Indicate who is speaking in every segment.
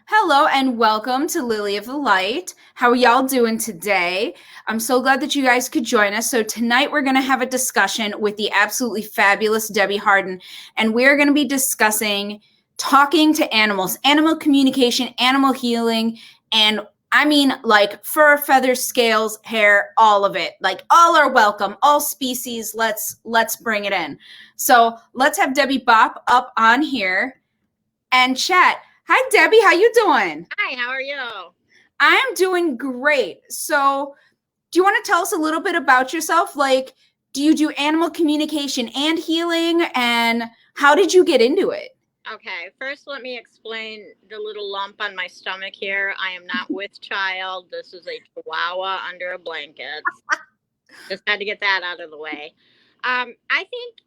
Speaker 1: Hello and welcome to Lily of the Light. How are y'all doing today? I'm so glad that you guys could join us. So tonight we're going to have a discussion with the absolutely fabulous Debbie Harden, and we're going to be discussing talking to animals, animal communication, animal healing, and I mean like fur, feathers, scales, hair, all of it. Like all are welcome, all species. Let's bring it in. So let's have Debbie Bop up on here and chat. Hi, Debbie. How you doing?
Speaker 2: Hi, how are you?
Speaker 1: I am doing great. So, do you want to tell us a little bit about yourself? Like, do you do animal communication and healing? And how did you get into it?
Speaker 2: Okay, first let me explain the little lump on my stomach here. I am not with child. This is a chihuahua under a blanket. Just had to get that out of the way. I think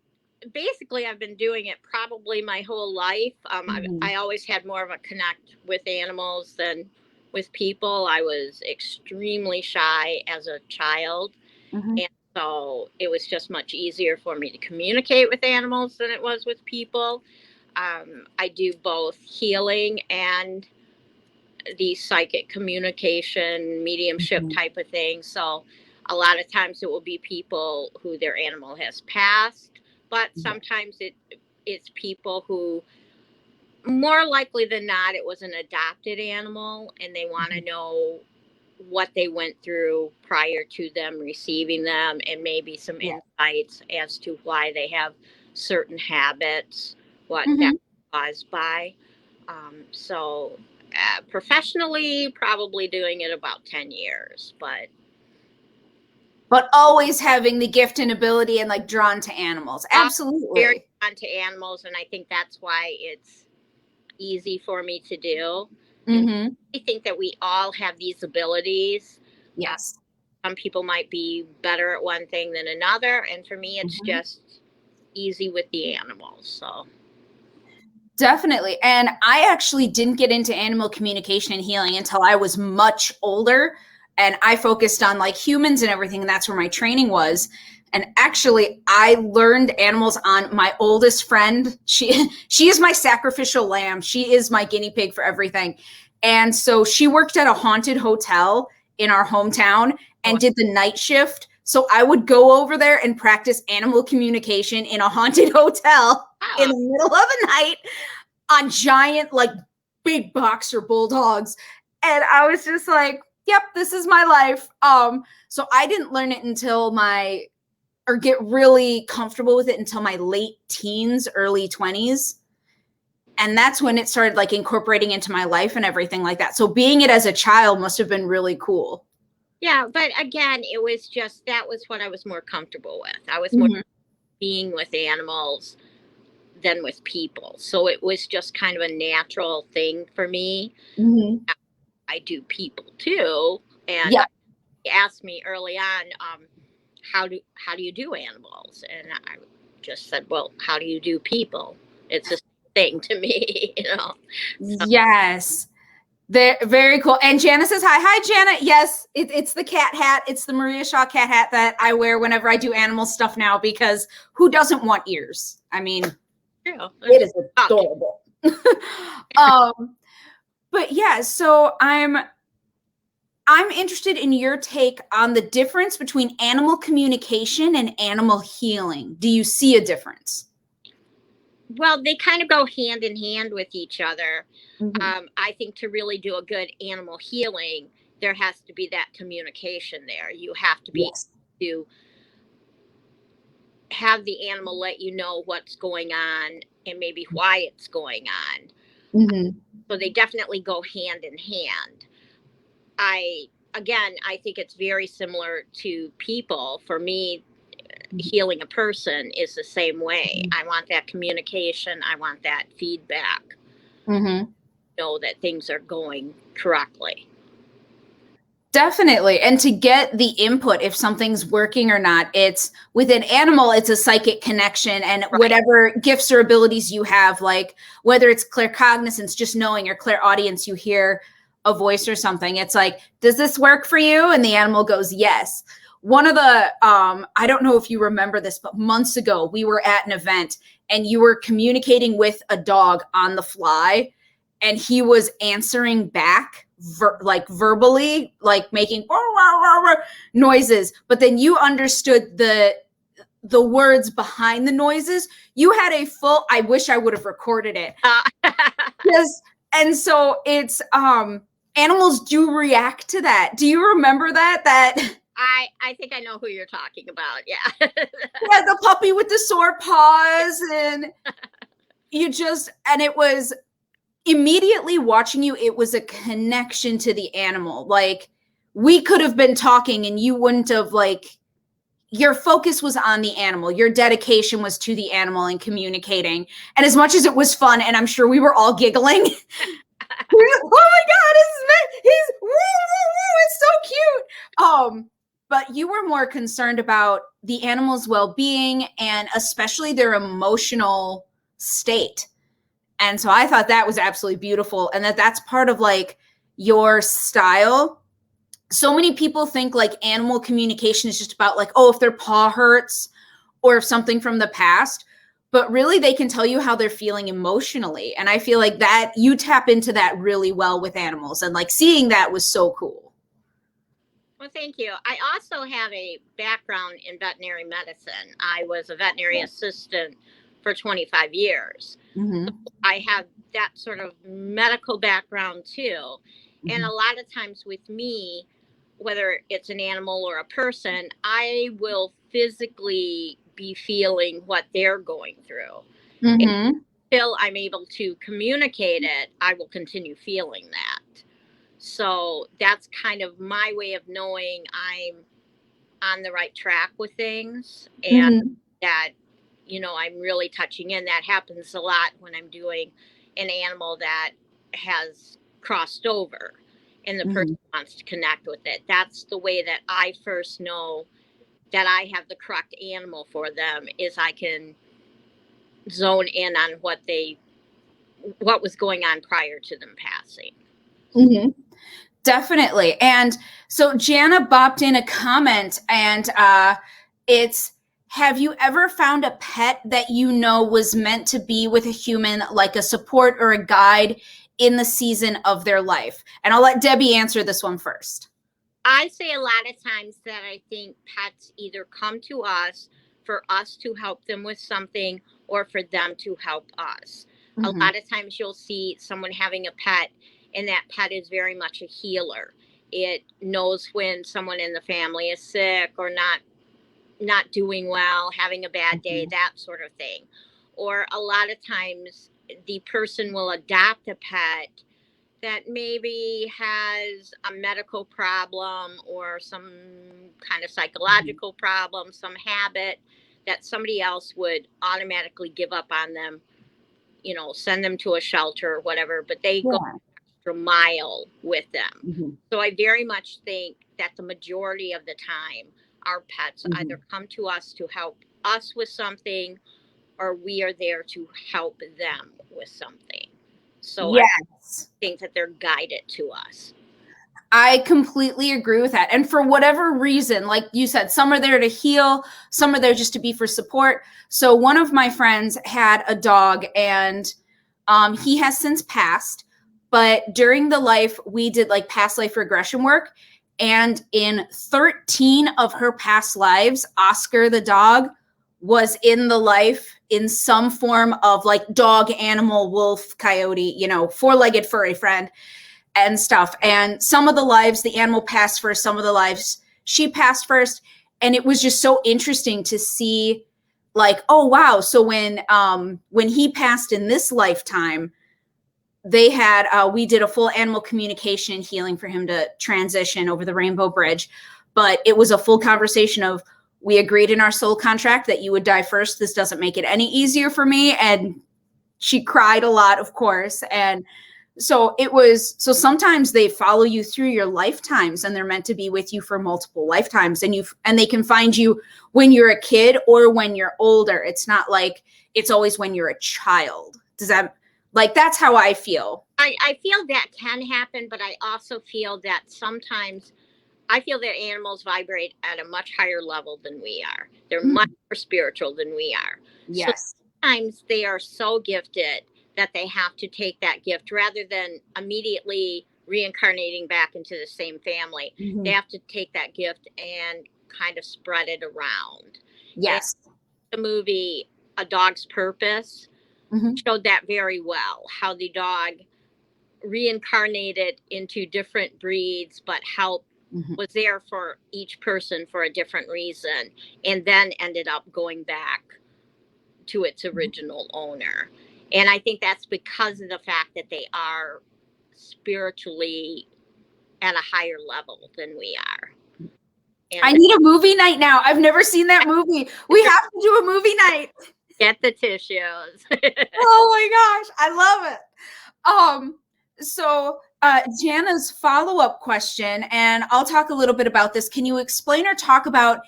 Speaker 2: basically I've been doing it probably my whole life. I always had more of a connect with animals than with people. I was extremely shy as a child. And so it was just much easier for me to communicate with animals than it was with people. I do both healing and the psychic communication, mediumship type of thing. So a lot of times it will be people who their animal has passed, but sometimes it's people who, more likely than not, it was an adopted animal and they want to know what they went through prior to them receiving them, and maybe some insights as to why they have certain habits, what that's caused by. So professionally, probably doing it about 10 years,
Speaker 1: but always having the gift and ability and like drawn to animals. Absolutely.
Speaker 2: Very drawn to animals, and I think that's why it's easy for me to do. I think that we all have these abilities.
Speaker 1: Yes.
Speaker 2: Some people might be better at one thing than another, and for me it's just easy with the animals. So
Speaker 1: definitely. And I actually didn't get into animal communication and healing until I was much older, and I focused on like humans and everything, and that's where my training was. And actually, I learned animals on my oldest friend. She is my sacrificial lamb. She is my guinea pig for everything. And so she worked at a haunted hotel in our hometown and did the night shift. So I would go over there and practice animal communication in a haunted hotel in the middle of the night on giant, like big boxer bulldogs. And I was just like, yep, this is my life. So I didn't learn it until get really comfortable with it until my late teens, early 20s. And that's when it started like incorporating into my life and everything like that. So being it as a child must have been really cool.
Speaker 2: Yeah, but again, it was just, that was what I was more comfortable with. I was more being with animals than with people. So it was just kind of a natural thing for me. I do people too. And he asked me early on, how do you do animals? And I just said, well, how do you do people? It's a thing to me, you know.
Speaker 1: So. Yes. Very cool. And Jana says hi. Hi, Jana. Yes, it's the cat hat. It's the Maria Shaw cat hat that I wear whenever I do animal stuff now, because who doesn't want ears? I mean, it is adorable. But yeah, so I'm interested in your take on the difference between animal communication and animal healing. Do you see a difference?
Speaker 2: Well, they kind of go hand in hand with each other. I think to really do a good animal healing, there has to be that communication there. You have to be able to have the animal let you know what's going on and maybe why it's going on. So they definitely go hand in hand. I think it's very similar to people. For me, healing a person is the same way. I want that communication. I want that feedback. Know that things are going correctly.
Speaker 1: Definitely. And to get the input if something's working or not, it's with an animal, it's a psychic connection, and whatever gifts or abilities you have, like whether it's claircognizance, just knowing, or clairaudience, you hear a voice or something. It's like, does this work for you? And the animal goes, yes. One of the, I don't know if you remember this, but months ago, we were at an event and you were communicating with a dog on the fly. and he was answering back like verbally, like making noises, but then you understood the words behind the noises. You had a full, I wish I would have recorded it. Yes. And so it's animals do react to that. Do you remember that
Speaker 2: I think I know who you're talking about. Yeah.
Speaker 1: yeah, the puppy with the sore paws, and and it was immediately watching you, it was a connection to the animal. Like, we could have been talking and you wouldn't have, like, your focus was on the animal. Your dedication was to the animal and communicating. And as much as it was fun, and I'm sure we were all giggling, oh my God, he's woo, woo, woo, it's so cute. But you were more concerned about the animal's well-being and especially their emotional state. And so I thought that was absolutely beautiful, and that's part of like your style. So many people think like animal communication is just about like, oh, if their paw hurts or if something from the past, but really they can tell you how they're feeling emotionally. And I feel like that you tap into that really well with animals, and like seeing that was so cool.
Speaker 2: Well, thank you. I also have a background in veterinary medicine. I was a veterinary assistant for 25 years.
Speaker 1: Mm-hmm.
Speaker 2: I have that sort of medical background too. Mm-hmm. And a lot of times with me, whether it's an animal or a person, I will physically be feeling what they're going through.
Speaker 1: Mm-hmm.
Speaker 2: Until I'm able to communicate it, I will continue feeling that. So that's kind of my way of knowing I'm on the right track with things, and mm-hmm. that, you know, I'm really touching in. That happens a lot when I'm doing an animal that has crossed over and the mm-hmm. person wants to connect with it. That's the way that I first know that I have the correct animal for them, is I can zone in on what was going on prior to them passing.
Speaker 1: Mm-hmm. Definitely. And so Jana bopped in a comment, and it's, have you ever found a pet that you know was meant to be with a human, like a support or a guide in the season of their life? And I'll let Debbie answer this one first.
Speaker 2: I say a lot of times that I think pets either come to us for us to help them with something or for them to help us. Mm-hmm. A lot of times you'll see someone having a pet, and that pet is very much a healer. It knows when someone in the family is sick or not doing well, having a bad day, that sort of thing. Or a lot of times the person will adopt a pet that maybe has a medical problem or some kind of psychological problem, some habit that somebody else would automatically give up on them, you know, send them to a shelter or whatever, but they go an extra mile with them. Mm-hmm. So I very much think that the majority of the time, our pets either come to us to help us with something, or we are there to help them with something. So yes. I think that they're guided to us.
Speaker 1: I completely agree with that. And for whatever reason, like you said, some are there to heal, some are there just to be for support. So one of my friends had a dog, and he has since passed, but during the life, we did like past life regression work. And in 13 of her past lives, Oscar the dog was in the life in some form of like dog, animal, wolf, coyote, you know, four-legged furry friend and stuff. And some of the lives, the animal passed first, some of the lives she passed first. And it was just so interesting to see, like, oh, wow. So when he passed in this lifetime, they had, we did a full animal communication and healing for him to transition over the Rainbow Bridge. But it was a full conversation of, we agreed in our soul contract that you would die first. This doesn't make it any easier for me. And she cried a lot, of course. And so so sometimes they follow you through your lifetimes, and they're meant to be with you for multiple lifetimes. And they can find you when you're a kid or when you're older. It's not like it's always when you're a child. Does that, like, that's how I feel.
Speaker 2: I feel that can happen, but I also feel that sometimes I feel that animals vibrate at a much higher level than we are. They're much more spiritual than we are.
Speaker 1: Yes.
Speaker 2: So sometimes they are so gifted that they have to take that gift rather than immediately reincarnating back into the same family.
Speaker 1: Mm-hmm.
Speaker 2: They have to take that gift and kind of spread it around.
Speaker 1: Yes.
Speaker 2: And the movie A Dog's Purpose
Speaker 1: Mm-hmm.
Speaker 2: showed that very well, how the dog reincarnated into different breeds, but was there for each person for a different reason, and then ended up going back to its original owner. And I think that's because of the fact that they are spiritually at a higher level than we are. And
Speaker 1: I need a movie night now. I've never seen that movie. We have to do a movie night.
Speaker 2: Get the tissues.
Speaker 1: Oh my gosh, I love it. So Jana's follow-up question, and I'll talk a little bit about this. Can you explain or talk about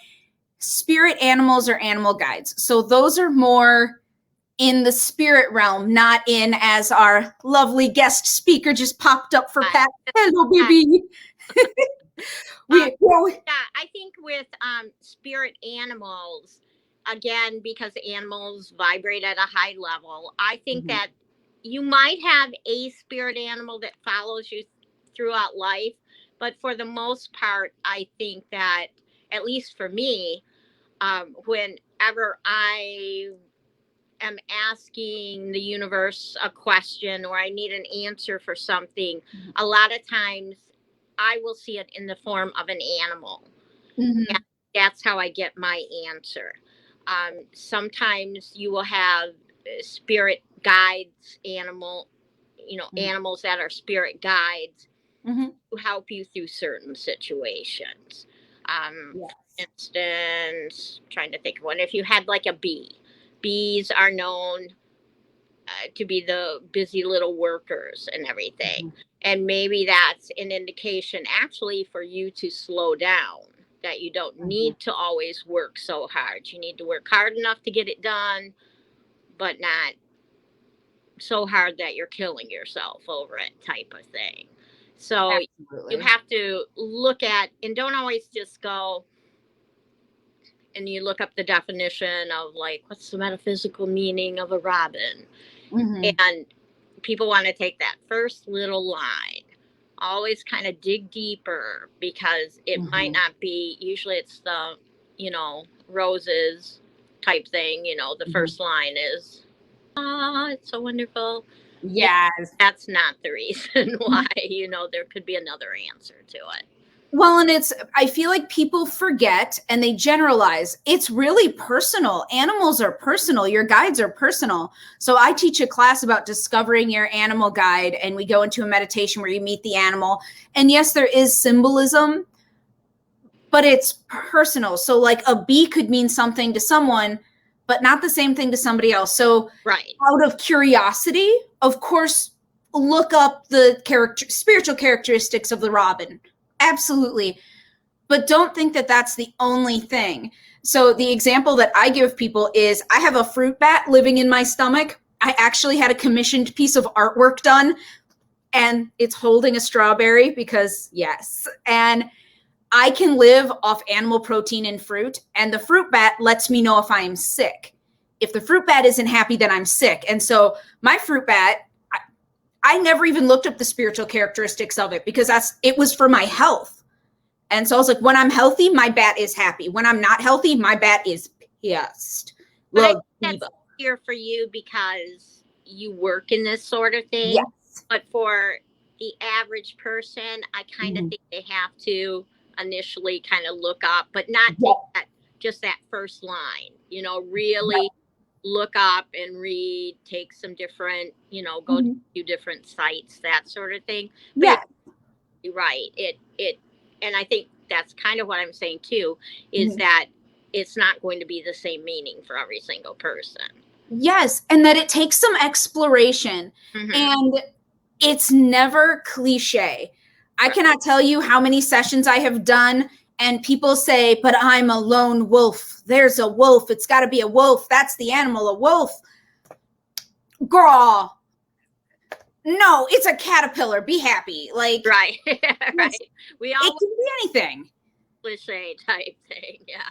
Speaker 1: spirit animals or animal guides? So those are more in the spirit realm, not in, as our lovely guest speaker just popped up for Pat. Hello, baby.
Speaker 2: I think with spirit animals, again, because animals vibrate at a high level, I think that you might have a spirit animal that follows you throughout life. But for the most part, I think that, at least for me, whenever I am asking the universe a question or I need an answer for something, a lot of times I will see it in the form of an animal. And that's how I get my answer. Sometimes you will have spirit guides, animals that are spirit guides to help you through certain situations. Instance, trying to think of one. If you had like a bee, bees are known to be the busy little workers and everything. And maybe that's an indication actually for you to slow down, that you don't need to always work so hard. You need to work hard enough to get it done, but not so hard that you're killing yourself over it, type of thing. So you have to look at, and don't always just go and you look up the definition of like, what's the metaphysical meaning of a robin? And people want to take that first little line, always kind of dig deeper, because it might not be, usually it's the, roses type thing, the first line is, it's so wonderful.
Speaker 1: Yes.
Speaker 2: That's not the reason why, there could be another answer to it.
Speaker 1: Well, and I feel like people forget and they generalize. It's really personal. Animals are personal. Your guides are personal. So I teach a class about discovering your animal guide, and we go into a meditation where you meet the animal. And yes, there is symbolism, but it's personal. So like a bee could mean something to someone, but not the same thing to somebody else. So out of curiosity, of course, look up the spiritual characteristics of the robin. Absolutely. But don't think that that's the only thing. So the example that I give people is I have a fruit bat living in my stomach. I actually had a commissioned piece of artwork done, and it's holding a strawberry because yes. And I can live off animal protein and fruit, and the fruit bat lets me know if I am sick. If the fruit bat isn't happy, then I'm sick. And so my fruit bat, I never even looked up the spiritual characteristics of it because it was for my health. And so I was like, when I'm healthy, my bat is happy. When I'm not healthy, my bat is pissed.
Speaker 2: But that's easier for you because you work in this sort of thing.
Speaker 1: Yes.
Speaker 2: But for the average person, I kind of think they have to initially kind of look up, but not just that first line, really look up and read, take some different, go to a few different sites, that sort of thing. But right. And I think that's kind of what I'm saying too, is that it's not going to be the same meaning for every single person.
Speaker 1: Yes. And that it takes some exploration, and it's never cliche. I cannot tell you how many sessions I have done and people say, but I'm a lone wolf. There's a wolf. It's got to be a wolf. That's the animal, a wolf. Girl. No, it's a caterpillar. Be happy. Like,
Speaker 2: right.
Speaker 1: We all, it can be anything.
Speaker 2: Cliche type thing. Yeah.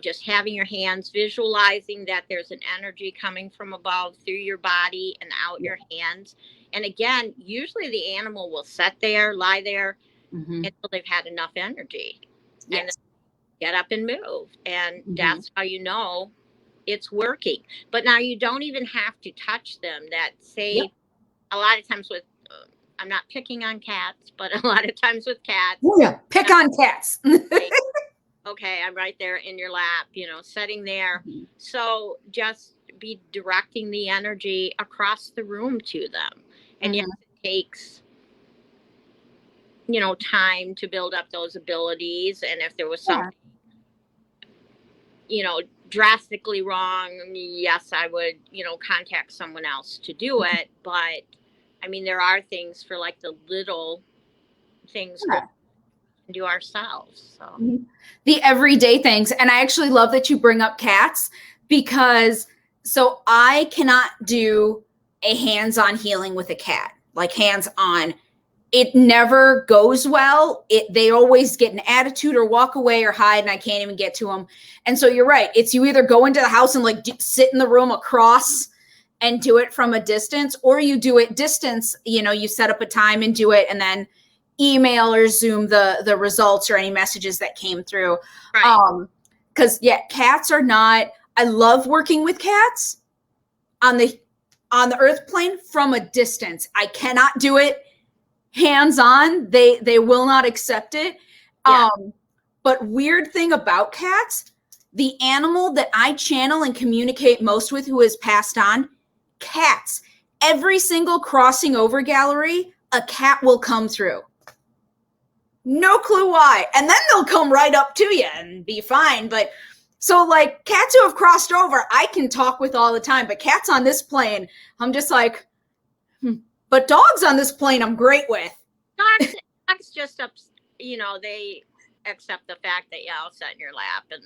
Speaker 2: just having your hands, visualizing that there's an energy coming from above through your body and out your hands. And again, usually the animal will sit there, lie there until they've had enough energy and then
Speaker 1: Yes.
Speaker 2: get up and move. And
Speaker 1: Mm-hmm.
Speaker 2: that's how you know it's working. But now you don't even have to touch them. That
Speaker 1: Yep.
Speaker 2: say a lot of times with, I'm not picking on cats, but a lot of times with cats,
Speaker 1: Oh, yeah. Pick on cats.
Speaker 2: like, okay, I'm right there in your lap, sitting there. So just be directing the energy across the room to them. And yes, it takes, time to build up those abilities. And if there was something, drastically wrong, yes, I would, contact someone else to do it. But I mean, there are things for like the little things
Speaker 1: Yeah.
Speaker 2: we can do ourselves. So.
Speaker 1: The everyday things. And I actually love that you bring up cats because so I cannot do a hands-on healing with a cat, like hands-on. It never goes well. They always get an attitude or walk away or hide, and I can't even get to them. And so you're right. It's you either go into the house and like sit in the room across and do it from a distance, or you do it distance. You set up a time and do it, and then email or Zoom the results or any messages that came through.
Speaker 2: Right.
Speaker 1: Because cats are not. I love working with cats on the earth plane from a distance. I cannot do it hands on. They will not accept it.
Speaker 2: Yeah.
Speaker 1: But weird thing about cats, the animal that I channel and communicate most with who has passed on, cats. Every single crossing over gallery, a cat will come through. No clue why. And then they'll come right up to you and be fine. But so like cats who have crossed over, I can talk with all the time. But cats on this plane, I'm just like, But dogs on this plane, I'm great with.
Speaker 2: Dogs just they accept the fact that I'll sit in your lap and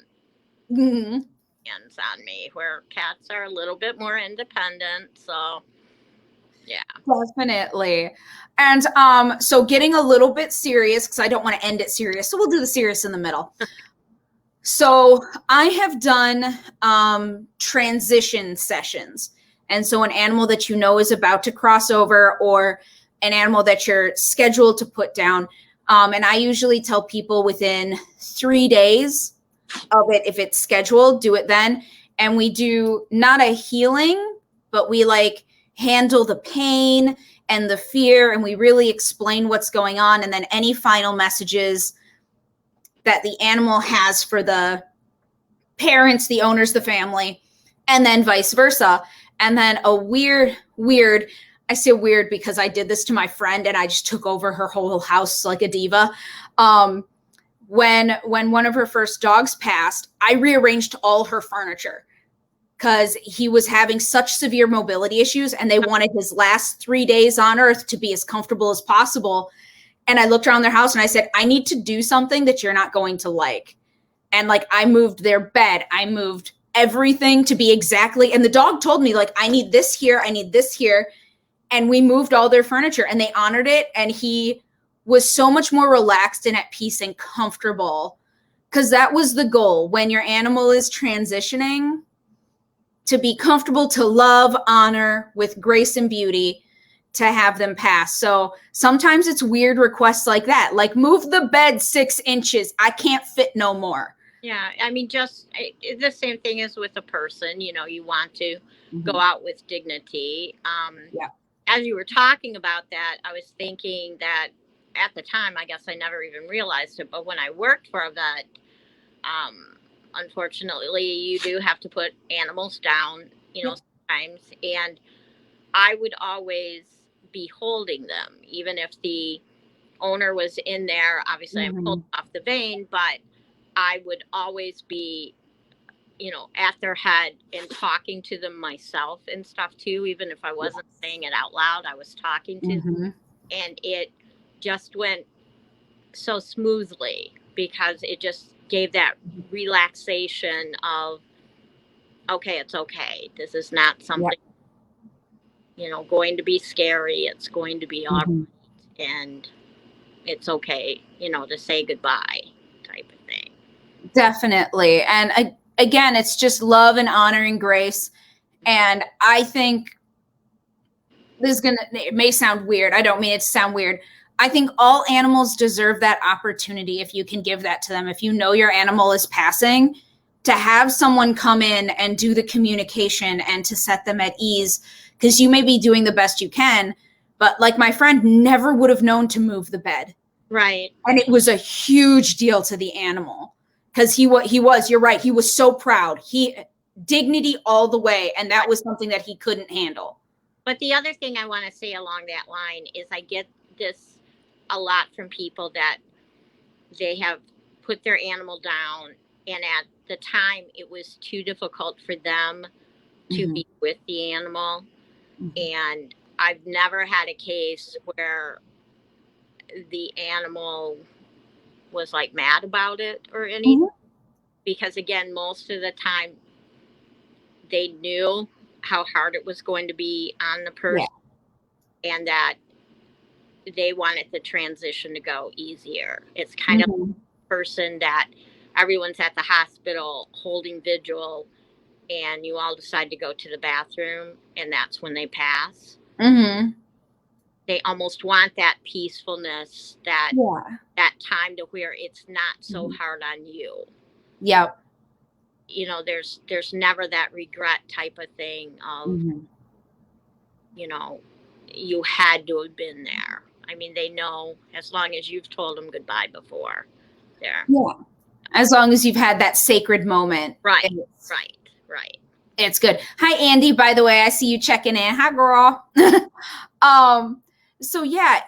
Speaker 2: hands on me. Where cats are a little bit more independent, so yeah,
Speaker 1: definitely. And so getting a little bit serious because I don't want to end it serious, so we'll do the serious in the middle. So I have done transition sessions. And so an animal that is about to cross over or an animal that you're scheduled to put down. And I usually tell people within 3 days of it, if it's scheduled, do it then. And we do not a healing, but we like handle the pain and the fear. And we really explain what's going on. And then any final messages that the animal has for the parents, the owners, the family, and then vice versa. And then a weird, I say weird because I did this to my friend and I just took over her whole house like a diva. When one of her first dogs passed, I rearranged all her furniture because he was having such severe mobility issues and they wanted his last 3 days on earth to be as comfortable as possible. And I looked around their house and I said, I need to do something that you're not going to like. And like, I moved their bed. I moved everything to be exactly. And the dog told me like, I need this here. I need this here. And we moved all their furniture and they honored it. And he was so much more relaxed and at peace and comfortable because that was the goal when your animal is transitioning, to be comfortable, to love, honor with grace and beauty, to have them pass. So sometimes it's weird requests like that, like move the bed 6 inches. I can't fit no more.
Speaker 2: Yeah. I mean, just the same thing as with a person, you want to go out with dignity. As you were talking about that, I was thinking that at the time, I guess I never even realized it, but when I worked for a vet, unfortunately, you do have to put animals down, sometimes. And I would always be holding them, even if the owner was in there. Obviously, I pulled off the vein, but I would always be, at their head and talking to them myself and stuff too. Even if I wasn't saying it out loud, I was talking to them. And it just went so smoothly because it just gave that relaxation of, okay, it's okay. This is not something, going to be scary. It's going to be all right. And it's okay, to say goodbye type of thing.
Speaker 1: Definitely. And again, it's just love and honor and grace. And I think it may sound weird. I don't mean it to sound weird. I think all animals deserve that opportunity if you can give that to them. If you know your animal is passing, to have someone come in and do the communication and to set them at ease, because you may be doing the best you can, but like my friend never would have known to move the bed.
Speaker 2: Right.
Speaker 1: And it was a huge deal to the animal because you're right. He was so proud. Dignity all the way. And that was something that he couldn't handle.
Speaker 2: But the other thing I want to say along that line is I get this a lot from people that they have put their animal down, and at the time it was too difficult for them to be with the animal. And I've never had a case where the animal was like mad about it or anything, because again, most of the time they knew how hard it was going to be on the person, and that they wanted the transition to go easier. It's kind of a person that everyone's at the hospital holding vigil, and you all decide to go to the bathroom, and that's when they pass. They almost want that peacefulness, that time to where it's not so hard on you.
Speaker 1: Yep.
Speaker 2: You know, there's never that regret type of thing of, you know, you had to have been there. I mean, they know as long as you've told them goodbye before. There.
Speaker 1: Yeah. As long as you've had that sacred moment.
Speaker 2: Right.
Speaker 1: It's good. Hi, Andy, by the way. I see you checking in. Hi, girl. So yeah,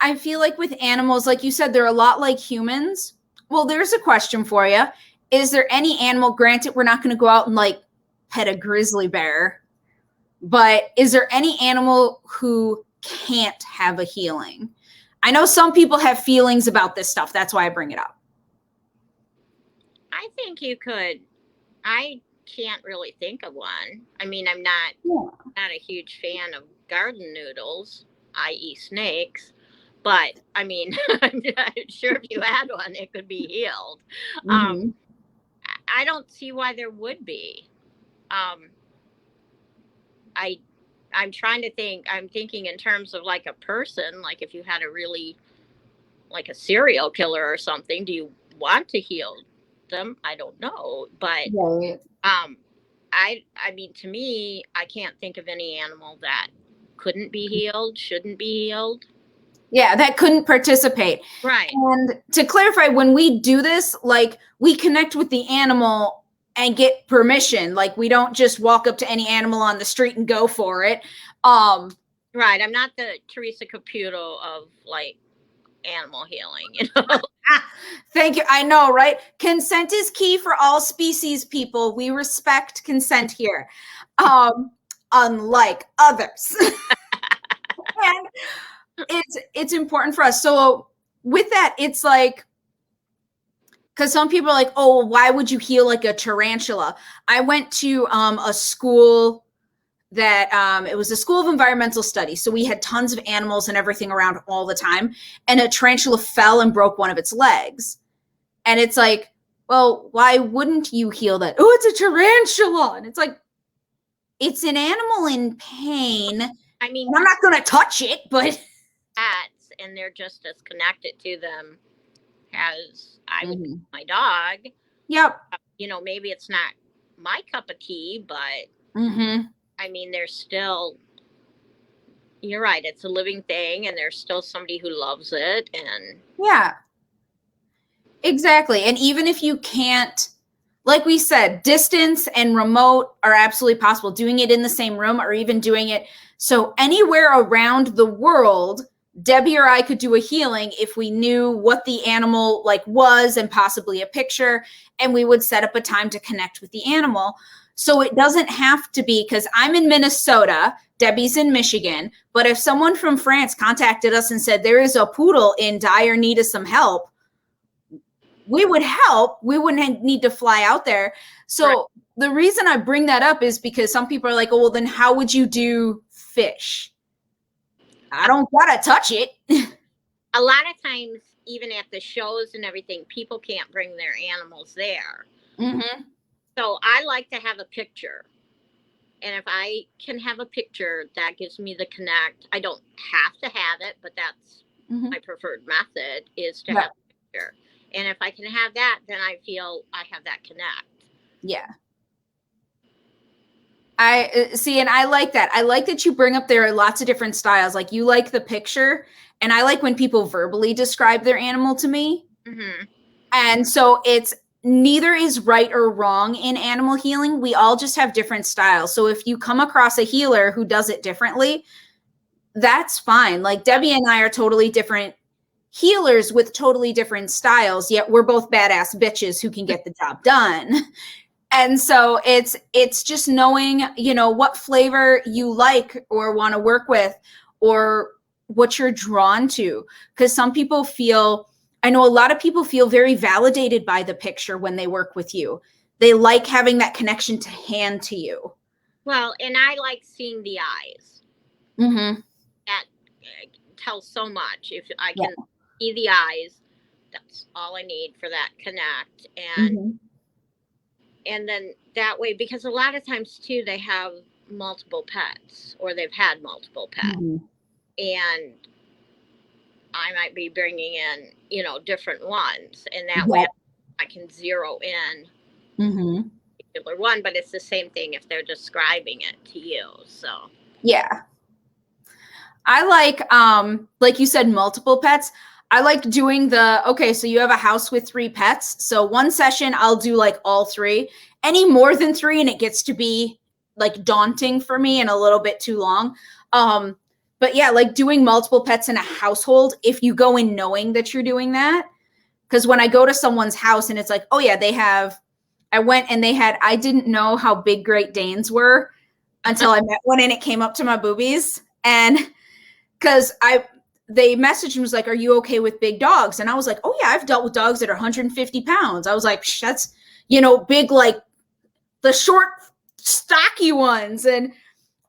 Speaker 1: I feel like with animals, like you said, they're a lot like humans. Well, there's a question for you. Is there any animal, granted, we're not going to go out and like pet a grizzly bear, but is there any animal who can't have a healing? I know some people have feelings about this stuff. That's why I bring it up.
Speaker 2: I think you could. I can't really think of one. I mean, I'm not a huge fan of garden noodles, i.e. snakes, but I mean, I'm sure if you had one, it could be healed. I don't see why there would be. I'm trying to think. I'm thinking in terms of like a person, like if you had a really, like a serial killer or something, do you want to heal them? I don't know, but I mean, to me, I can't think of any animal that couldn't be healed, shouldn't be healed.
Speaker 1: Yeah, that couldn't participate.
Speaker 2: Right.
Speaker 1: And to clarify, when we do this, like we connect with the animal and get permission. Like we don't just walk up to any animal on the street and go for it.
Speaker 2: Right. I'm not the Teresa Caputo of like animal healing, you know.
Speaker 1: Thank you. I know, right? Consent is key for all species, people. We respect consent here, unlike others. And it's important for us. So with that, it's like, because some people are like, oh, why would you heal like a tarantula? I went to a school that it was a school of environmental studies. So we had tons of animals and everything around all the time. And a tarantula fell and broke one of its legs. And it's like, well, why wouldn't you heal that? Oh, it's a tarantula. And it's like, it's an animal in pain.
Speaker 2: I mean,
Speaker 1: I'm not going to touch it, but
Speaker 2: cats, and they're just as connected to them as I would be my dog.
Speaker 1: Yep.
Speaker 2: You know, maybe it's not my cup of tea, but I mean, there's still, you're right, it's a living thing, and there's still somebody who loves it. And
Speaker 1: yeah, exactly. And even if you can't, like we said, distance and remote are absolutely possible. Doing it in the same room or even doing it so anywhere around the world, Debbie or I could do a healing if we knew what the animal like was and possibly a picture, and we would set up a time to connect with the animal. So it doesn't have to be, because I'm in Minnesota, Debbie's in Michigan, but if someone from France contacted us and said there is a poodle in dire need of some help, we would help. We wouldn't need to fly out there. So the reason I bring that up is because some people are like, oh, well, then how would you do fish? I don't gotta touch it.
Speaker 2: A lot of times even at the shows and everything, people can't bring their animals there.
Speaker 1: Mm-hmm.
Speaker 2: So I like to have a picture. And if I can have a picture, that gives me the connect. I don't have to have it, but that's
Speaker 1: Mm-hmm.
Speaker 2: my preferred method, is to
Speaker 1: Yeah.
Speaker 2: have a picture. And if I can have that, then I feel I have that connect.
Speaker 1: Yeah. I see, and I like that. I like that you bring up there are lots of different styles. Like you like the picture, and I like when people verbally describe their animal to me.
Speaker 2: Mm-hmm.
Speaker 1: And so it's neither is right or wrong in animal healing. We all just have different styles. So if you come across a healer who does it differently, that's fine. Like Debbie and I are totally different healers with totally different styles, yet we're both badass bitches who can get the job done. And so it's just knowing, you know, what flavor you like or want to work with, or what you're drawn to. Because some people feel, I know a lot of people feel very validated by the picture when they work with you. They like having that connection to hand to you.
Speaker 2: Well, and I like seeing the eyes.
Speaker 1: Mm-hmm.
Speaker 2: That tells so much. If I
Speaker 1: Yeah.
Speaker 2: can see the eyes, that's all I need for that connect.
Speaker 1: Mm-hmm.
Speaker 2: And then that way, because a lot of times too, they have multiple pets, or they've had multiple pets,
Speaker 1: Mm-hmm.
Speaker 2: and I might be bringing in, you know, different ones, and that way
Speaker 1: Yeah.
Speaker 2: I can zero in
Speaker 1: Mm-hmm.
Speaker 2: a particular one. But it's the same thing if they're describing it to you. So
Speaker 1: Yeah. I like you said, multiple pets. I like doing the, okay, so you have a house with 3 pets. So one session, I'll do like all 3. Any more than 3, and it gets to be like daunting for me and a little bit too long. But yeah, like doing multiple pets in a household, if you go in knowing that you're doing that. Because when I go to someone's house and it's like, oh yeah, I went and they had, I didn't know how big Great Danes were until I met one and it came up to my boobies. And because they messaged me, was like, are you okay with big dogs? And I was like, oh yeah, I've dealt with dogs that are 150 pounds. I was like, that's, you know, big, like the short stocky ones. And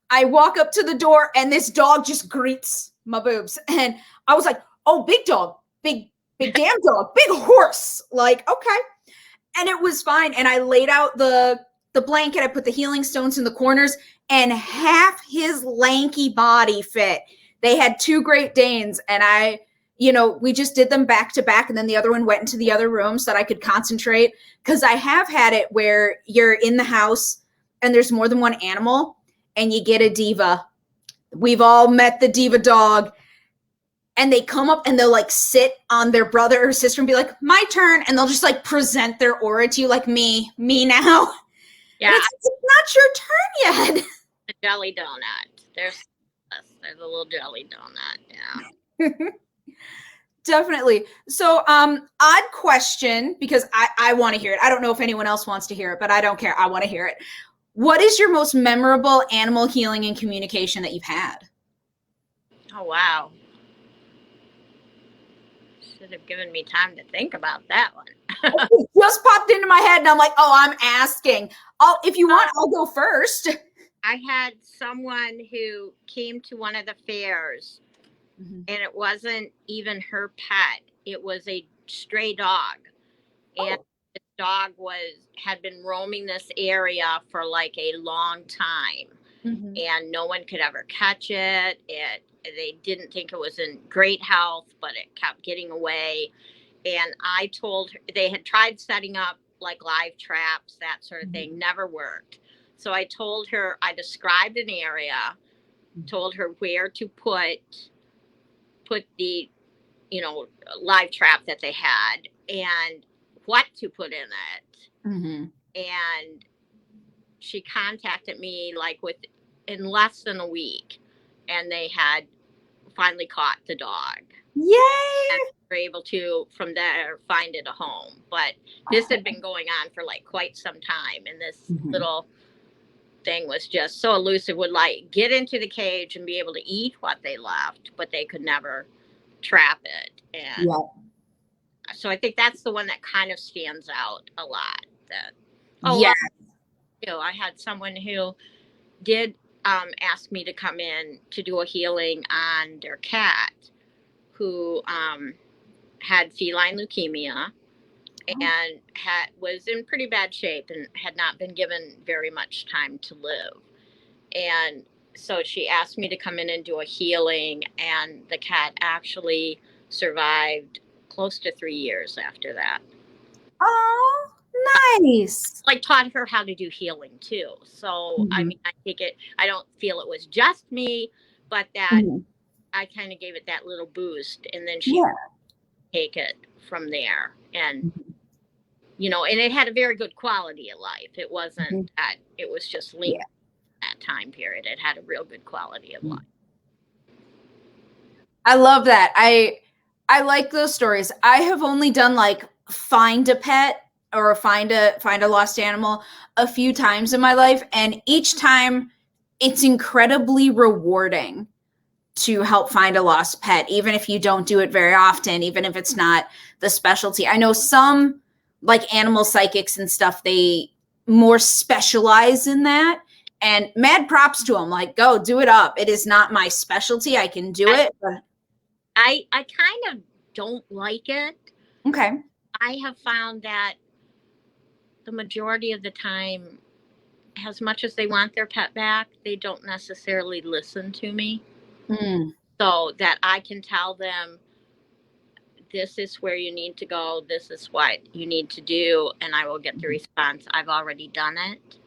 Speaker 1: I walk up to the door and this dog just greets my boobs, and I was like, oh, big dog, big damn dog, big horse, like, okay. And it was fine. And I laid out the blanket, I put the healing stones in the corners, and half his lanky body fit. They had 2 Great Danes, and I, you know, we just did them back to back, and then the other one went into the other room so that I could concentrate. Because I have had it where you're in the house and there's more than one animal, and you get a diva. We've all met the diva dog, and they come up and they'll like sit on their brother or sister and be like, my turn. And they'll just like present their aura to you, like, me now.
Speaker 2: yeah,
Speaker 1: And it's not your turn yet.
Speaker 2: a jelly donut. There's a little jelly donut. Yeah.
Speaker 1: Definitely. So, odd question, because I want to hear it. I don't know if anyone else wants to hear it, but I don't care. I want to hear it. What is your most memorable animal healing and communication that you've had?
Speaker 2: Oh wow. Should have given me time to think about that one.
Speaker 1: It just popped into my head, and I'm like, oh, I'm asking. If you want, I'll go first.
Speaker 2: I had someone who came to one of the fairs, and it wasn't even her pet. It was a stray dog. And this dog had been roaming this area for like a long time.
Speaker 1: Mm-hmm.
Speaker 2: And no one could ever catch it. They didn't think it was in great health, but it kept getting away. And I told her, they had tried setting up like live traps, that sort of thing, never worked. So I told her, I described an area, told her where to put the, you know, live trap that they had, and what to put in it.
Speaker 1: Mm-hmm.
Speaker 2: And she contacted me like in less than a week, and they had finally caught the dog.
Speaker 1: Yay!
Speaker 2: And were able to from there find it a home. But this had been going on for like quite some time, and this little thing was just so elusive, would like get into the cage and be able to eat what they left, but they could never trap it. And so I think that's the one that kind of stands out a lot. I had someone who did ask me to come in to do a healing on their cat, who had feline leukemia and was in pretty bad shape and had not been given very much time to live. And so she asked me to come in and do a healing, and the cat actually survived close to 3 years after that.
Speaker 1: Oh, nice.
Speaker 2: Like taught her how to do healing too. So I mean, I don't feel it was just me, but that I kind of gave it that little boost, and then she take it from there. And you know, and it had a very good quality of life. It wasn't that it was just linked that time period. It had a real good quality of life.
Speaker 1: I love that. I like those stories. I have only done like find a pet or find a lost animal a few times in my life, and each time it's incredibly rewarding to help find a lost pet, even if you don't do it very often, even if it's not the specialty. I know some like animal psychics and stuff, they more specialize in that, and mad props to them. Like, go do it up. It is not my specialty. I can do it. But
Speaker 2: I kind of don't like it.
Speaker 1: Okay.
Speaker 2: I have found that the majority of the time, as much as they want their pet back, they don't necessarily listen to me. So that I can tell them, this is where you need to go, this is what you need to do, and I will get the response. I've already done it.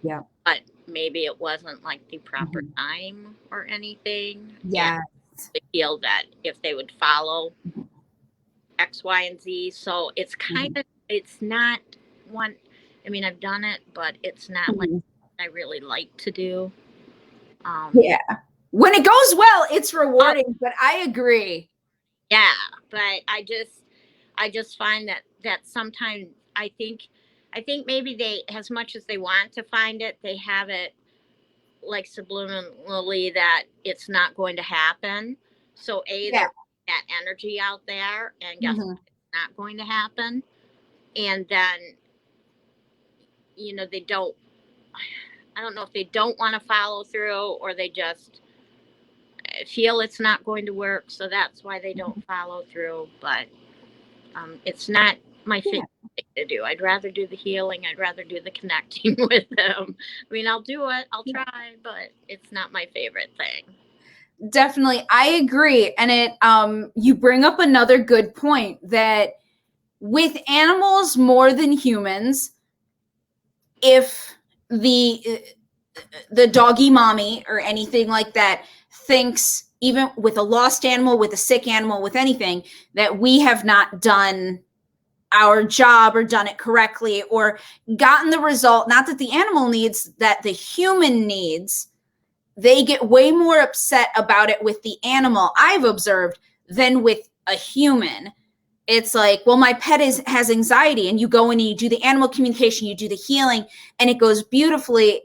Speaker 1: Yeah.
Speaker 2: But maybe it wasn't like the proper time or anything.
Speaker 1: Yeah.
Speaker 2: They feel that if they would follow X, Y, and Z. So it's kind of, it's not one, I mean, I've done it, but it's not like I really like to do.
Speaker 1: Yeah. When it goes well, it's rewarding, but I agree.
Speaker 2: Yeah. But I just find that sometimes I think maybe they, as much as they want to find it, they have it like subliminally that it's not going to happen. So they're that energy out there, and guess what? It's not going to happen. And then, you know, I don't know if they don't want to follow through, or they just feel it's not going to work. So that's why they don't follow through. But it's not my favorite thing to do. I'd rather do the healing. I'd rather do the connecting with them. I mean, I'll do it. I'll try, but it's not my favorite thing.
Speaker 1: Definitely. I agree. And it, you bring up another good point that with animals more than humans, if the doggy mommy or anything like that thinks, even with a lost animal, with a sick animal, with anything, that we have not done our job or done it correctly or gotten the result, not that the animal needs, that the human needs, they get way more upset about it with the animal, I've observed, than with a human. It's like, well, my pet has anxiety, and you go in and you do the animal communication, you do the healing, and it goes beautifully,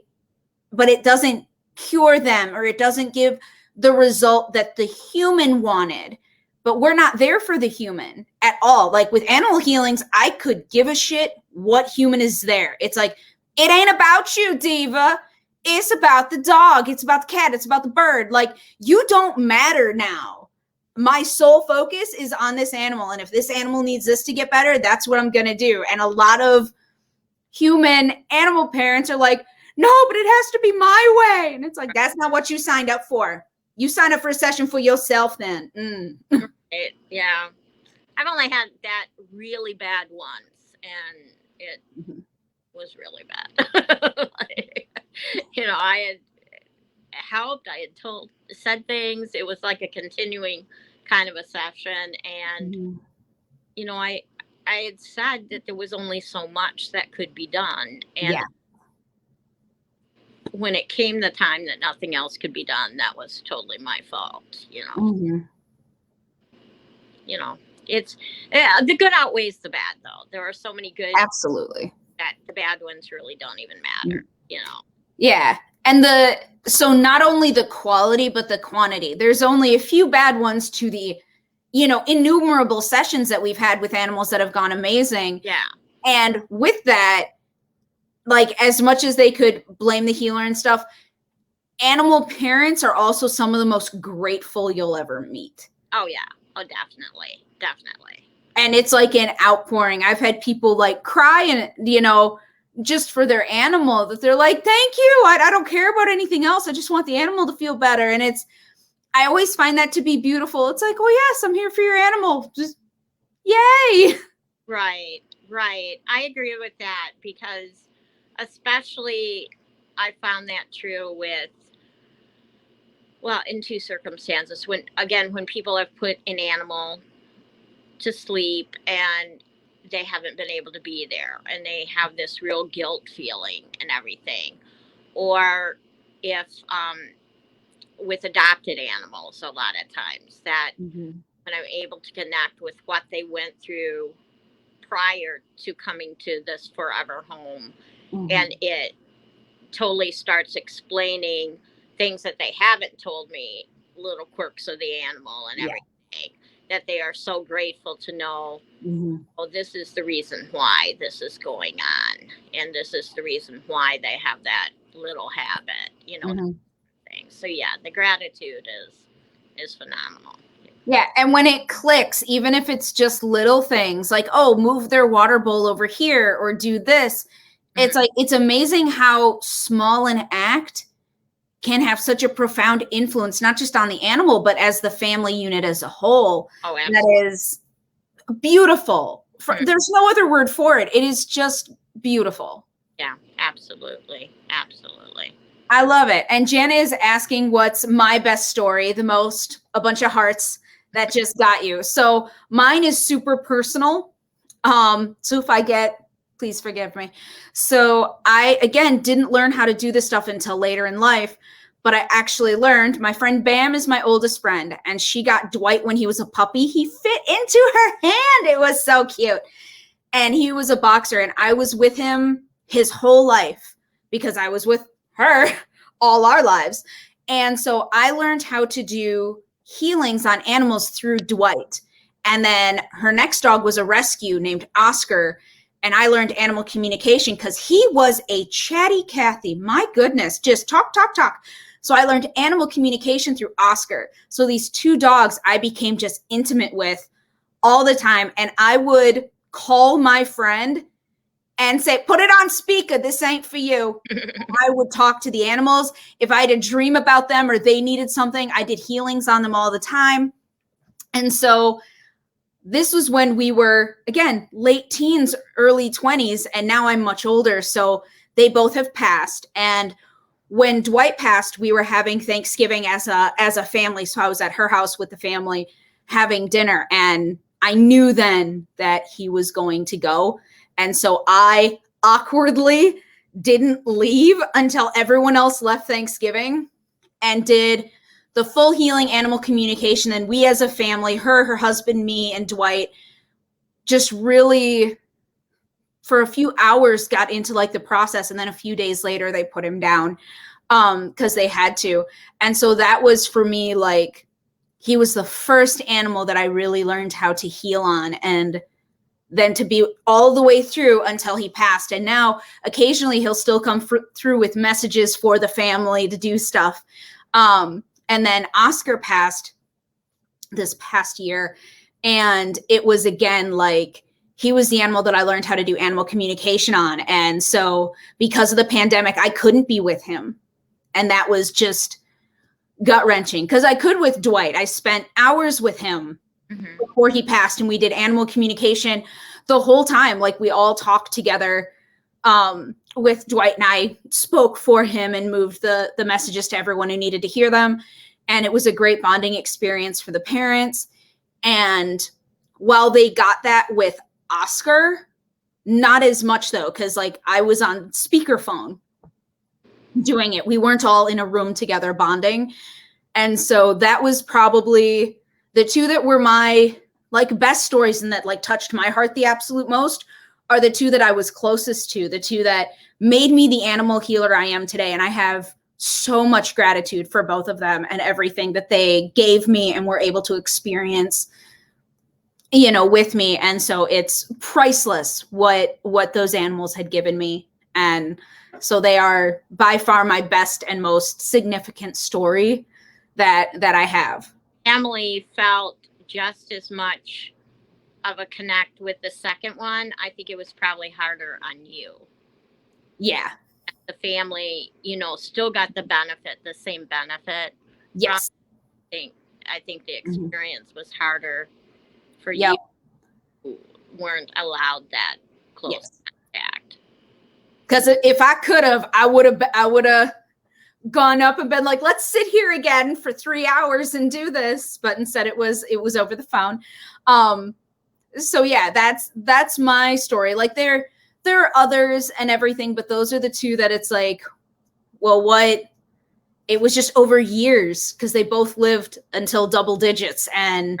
Speaker 1: but it doesn't cure them, or it doesn't give the result that the human wanted. But we're not there for the human at all. Like with animal healings, I could give a shit what human is there. It's like, it ain't about you, diva. It's about the dog. It's about the cat. It's about the bird. Like, you don't matter now. My sole focus is on this animal. And if this animal needs this to get better, that's what I'm going to do. And a lot of human animal parents are like, no, but it has to be my way. And it's like, that's not what you signed up for. You signed up for a session for yourself then.
Speaker 2: Yeah. I've only had that really bad once, and it was really bad. You know, I had helped, I had said things. It was like a continuing kind of a session. And, you know, I had said that there was only so much that could be done. And when it came the time that nothing else could be done, that was totally my fault, you know. You know, it's the good outweighs the bad, though. There are so many good,
Speaker 1: absolutely, that
Speaker 2: the bad ones really don't even matter, you know.
Speaker 1: Yeah. And so not only the quality, but the quantity. There's only a few bad ones to the, you know, innumerable sessions that we've had with animals that have gone amazing.
Speaker 2: Yeah.
Speaker 1: And with that, like, as much as they could blame the healer and stuff, animal parents are also some of the most grateful you'll ever meet.
Speaker 2: Oh, yeah. Oh, definitely. Definitely.
Speaker 1: and it's like an outpouring. I've had people like cry and, you know, just for their animal, that they're like, thank you. I don't care about anything else. I just want the animal to feel better. And I always find that to be beautiful. It's like, oh yes, I'm here for your animal. Just yay.
Speaker 2: Right. I agree with that, because especially I found that true with, well, in two circumstances. When people have put an animal to sleep and they haven't been able to be there and they have this real guilt feeling and everything. Or if with adopted animals, a lot of times that when I'm able to connect with what they went through prior to coming to this forever home, and it totally starts explaining things that they haven't told me, little quirks of the animal and everything, that they are so grateful to know, oh, this is the reason why this is going on, and this is the reason why they have that little habit, you know, things. So yeah, the gratitude is phenomenal.
Speaker 1: Yeah, and when it clicks, even if it's just little things like, oh, move their water bowl over here or do this, it's like, it's amazing how small an act can have such a profound influence, not just on the animal, but as the family unit as a whole.
Speaker 2: Oh, absolutely.
Speaker 1: That is beautiful. There's no other word for it. It is just beautiful.
Speaker 2: Yeah, absolutely.
Speaker 1: I love it. And Jana is asking what's my best story, a bunch of hearts that just got you. So mine is super personal. So if please forgive me. So I, again, didn't learn how to do this stuff until later in life, but I actually learned. My friend Bam is my oldest friend, and she got Dwight when he was a puppy. He fit into her hand. It was so cute. And he was a boxer, and I was with him his whole life because I was with her all our lives. And so I learned how to do healings on animals through Dwight. And then her next dog was a rescue named Oscar. And I learned animal communication because he was a chatty Cathy. My goodness, just talk. So I learned animal communication through Oscar. So these two dogs I became just intimate with all the time. And I would call my friend and say, put it on speaker. This ain't for you. I would talk to the animals. If I had a dream about them or they needed something, I did healings on them all the time. And so this was when we were, again, late teens, early 20s, and now I'm much older. So they both have passed. And when Dwight passed, we were having Thanksgiving as a family. So I was at her house with the family having dinner. And I knew then that he was going to go. And so I awkwardly didn't leave until everyone else left Thanksgiving and did the full healing animal communication. And we as a family, her husband, me, and Dwight, just really for a few hours got into like the process. And then a few days later, they put him down because they had to. And so that was for me, like, he was the first animal that I really learned how to heal on, and then to be all the way through until he passed. And now occasionally he'll still come through with messages for the family to do stuff. And then Oscar passed this past year. And it was, again, like, he was the animal that I learned how to do animal communication on. And so because of the pandemic, I couldn't be with him. And that was just gut-wrenching because I could with Dwight. I spent hours with him before he passed, and we did animal communication the whole time. Like, we all talked together with Dwight, and I spoke for him and moved the messages to everyone who needed to hear them. And it was a great bonding experience for the parents. And while they got that with Oscar, not as much though, because like I was on speakerphone doing it. We weren't all in a room together bonding. And so that was probably the two that were my like best stories and that like touched my heart the absolute most are the two that I was closest to, the two that made me the animal healer I am today. And I have so much gratitude for both of them and everything that they gave me and were able to experience, you know, with me. And so it's priceless what those animals had given me. And so they are by far my best and most significant story that I have.
Speaker 2: Emily felt just as much of a connect with the second one. I think it was probably harder on you.
Speaker 1: Yeah.
Speaker 2: The family, still got the same benefit.
Speaker 1: Yes.
Speaker 2: I think the experience was harder for
Speaker 1: Yep.
Speaker 2: you who weren't allowed that close contact.
Speaker 1: Because if I could have, I would have gone up and been like, let's sit here again for 3 hours and do this. But instead it was over the phone. So yeah, that's my story. Like there are others and everything, but those are the two that it's like, well, what? It was just over years because they both lived until double digits and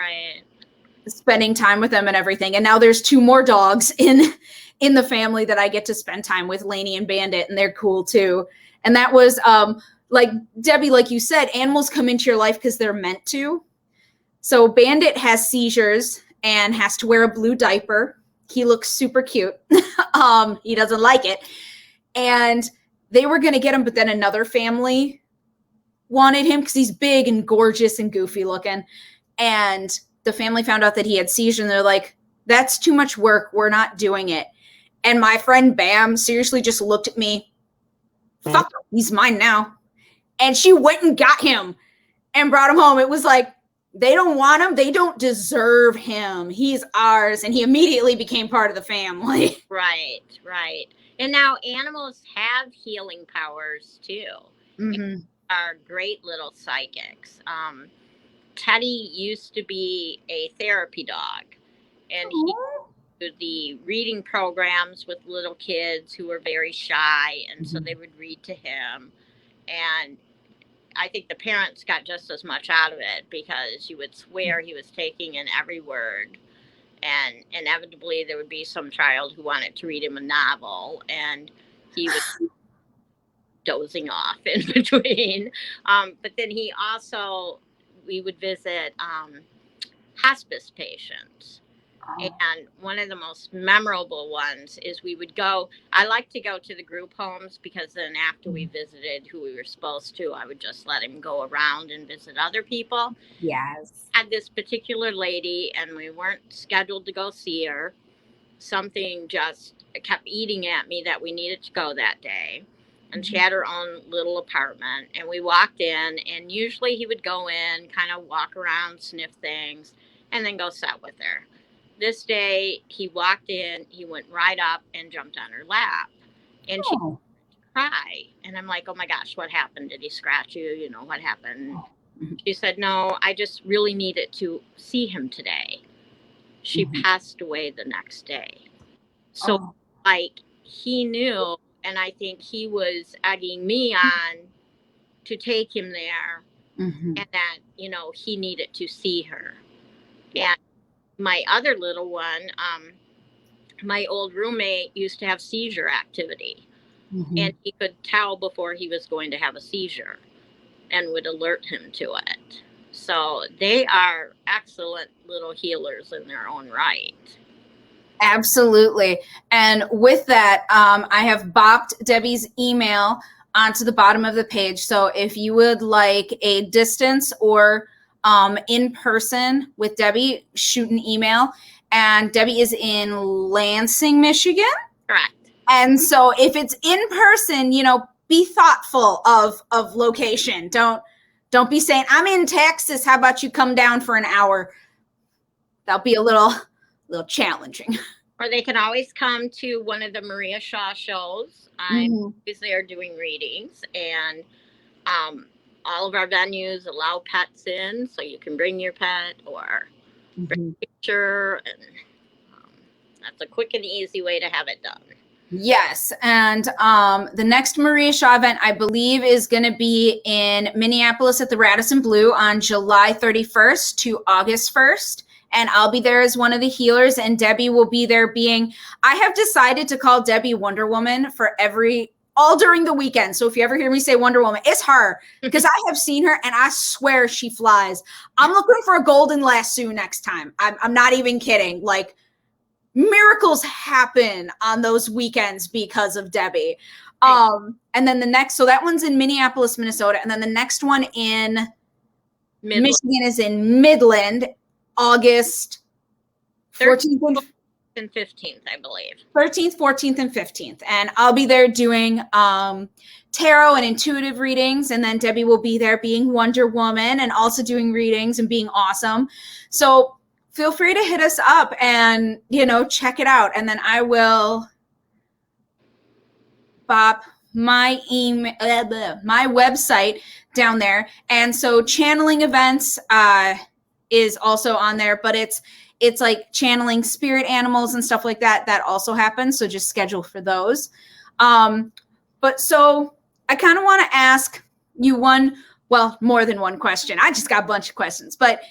Speaker 1: spending time with them and everything. And now there's 2 more dogs in the family that I get to spend time with, Lainey and Bandit, and they're cool too. And that was like Debbie, like you said, animals come into your life because they're meant to. So Bandit has seizures and has to wear a blue diaper. He looks super cute. He doesn't like it. And they were going to get him, but then another family wanted him because he's big and gorgeous and goofy looking. And the family found out that he had seizures and they're like, that's too much work. We're not doing it. And my friend Bam seriously just looked at me. Fuck, he's mine now. And she went and got him and brought him home. It was like, they don't want him. They don't deserve him. He's ours. And he immediately became part of the family.
Speaker 2: Right. And now animals have healing powers too. Mm-hmm. Are great little psychics. Teddy used to be a therapy dog, and he did the reading programs with little kids who were very shy, and so they would read to him. And I think the parents got just as much out of it because you would swear he was taking in every word. And inevitably there would be some child who wanted to read him a novel, and he was dozing off in between. But then we would visit hospice patients. And one of the most memorable ones is I like to go to the group homes because then after we visited who we were supposed to, I would just let him go around and visit other people.
Speaker 1: Yes.
Speaker 2: Had this particular lady, and we weren't scheduled to go see her. Something just kept eating at me that we needed to go that day. And she had her own little apartment, and we walked in, and usually he would go in, kind of walk around, sniff things, and then go sit with her. This day, he walked in, he went right up and jumped on her lap, and she started to cry. And I'm like, oh my gosh, what happened? Did he scratch you? What happened? She said, no, I just really needed to see him today. She passed away the next day. So like he knew, and I think he was egging me on to take him there, and that, he needed to see her. And my other little one, my old roommate used to have seizure activity, and he could tell before he was going to have a seizure and would alert him to it. So they are excellent little healers in their own right.
Speaker 1: Absolutely. And with that, I have bopped Debbie's email onto the bottom of the page. So if you would like a distance or in person with Debbie, shoot an email. And Debbie is in Lansing, Michigan.
Speaker 2: Correct.
Speaker 1: And so if it's in person, be thoughtful of location. Don't be saying, I'm in Texas. How about you come down for an hour? That'll be a little challenging.
Speaker 2: Or they can always come to one of the Maria Shaw shows. I'm always there doing readings, and all of our venues allow pets in, so you can bring your pet or bring a picture, and that's a quick and easy way to have it done.
Speaker 1: Yes, and the next Maria Shaw event, I believe, is going to be in Minneapolis at the Radisson Blu on July 31st to August 1st. And I'll be there as one of the healers, and Debbie will be there I have decided to call Debbie Wonder Woman all during the weekend. So if you ever hear me say Wonder Woman, it's her, because I have seen her and I swear she flies. I'm looking for a golden lasso next time. I'm not even kidding. Like, miracles happen on those weekends because of Debbie. And then so that one's in Minneapolis, Minnesota. And then the next one in Michigan is in Midland, August 14th and
Speaker 2: 15th, I believe.
Speaker 1: 13th, 14th, and 15th. And I'll be there doing tarot and intuitive readings. And then Debbie will be there being Wonder Woman and also doing readings and being awesome. So feel free to hit us up and, check it out. And then I will pop my email, my website down there. And so channeling events is also on there, but it's like channeling spirit animals and stuff like that also happens. So just schedule for those. But so I kind of want to ask you more than one question. I just got a bunch of questions, but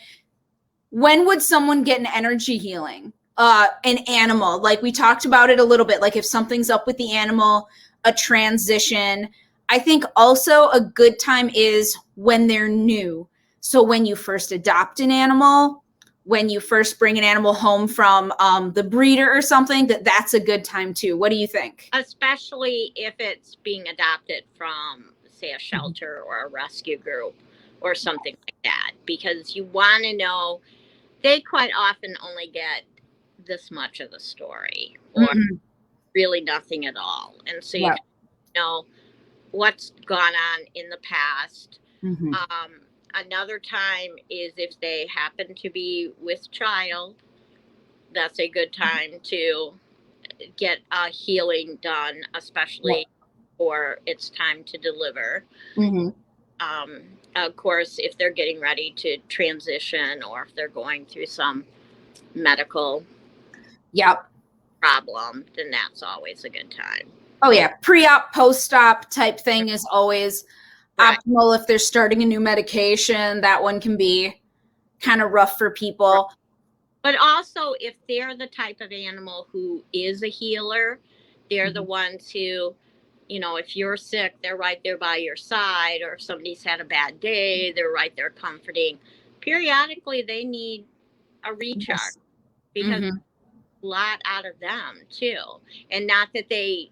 Speaker 1: when would someone get an energy healing? An animal, like we talked about it a little bit, like if something's up with the animal, a transition. I think also a good time is when they're new. So when you first adopt an animal, when you first bring an animal home from the breeder or something, that's a good time too. What do you think?
Speaker 2: Especially if it's being adopted from, say, a shelter or a rescue group or something like that, because you want to know, they quite often only get this much of the story or really nothing at all. And so you know what's gone on in the past. Another time is if they happen to be with child, that's a good time to get a healing done, especially for it's time to deliver. Of course, if they're getting ready to transition or if they're going through some medical problem, then that's always a good time.
Speaker 1: Oh yeah, pre-op, post-op type thing is always optimal. If they're starting a new medication, that one can be kind of rough for people.
Speaker 2: But also, if they're the type of animal who is a healer, they're the ones who, if you're sick, they're right there by your side, or if somebody's had a bad day, they're right there comforting. Periodically, they need a recharge because a lot out of them too. And not that they